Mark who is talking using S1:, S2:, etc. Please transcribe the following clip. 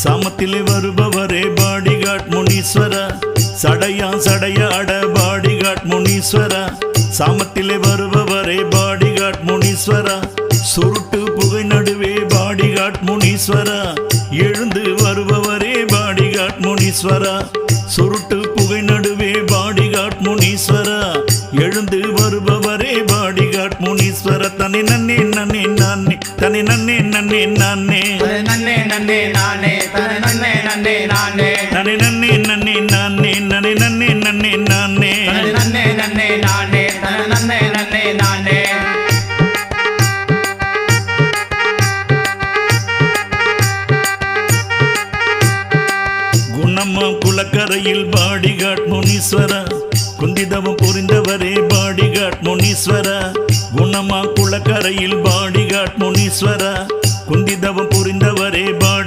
S1: சாமத்திலே வருபவரே பாடிகாட் முனீஸ்வரா, சடையாட பாடிகாட் முனீஸ்வரா, சாமத்திலே வருபவரே பாடிகாட் முனீஸ்வரா, சுருட்டு புகை நடுவே பாடிகாட் முனீஸ்வரா, எழுந்து வருபவரே பாடிகாட் முனீஸ்வரா, சுருட்டு புகை நடுவே பாடிகாட் முனீஸ்வரா, எழுந்து வருபவரே பாடிகாட் முனீஸ்வர. தனி நன்னே நன்னே நானே, தனி நன்னே நன்னே நானே,
S2: நன்னே நன்னே நானே, நன்னே நன்னே நானே,
S1: தனி நன்னே நன்னே நானே, நனி நன்னே நன்னே நானே,
S2: நன்னே நன்னே நானே, நன்னே நன்னே நானே.
S1: குணம்மா குளக்கரையில் பாடிகாட் முனீஸ்வரா, குந்திதவம் புரிந்தவரே பாடிகாட் முனீஸ்வரா, குணமா குளக்கரையில் பாடிகாட் முனீஸ்வரா, குந்திதவம் புரிந்தவரே பாடி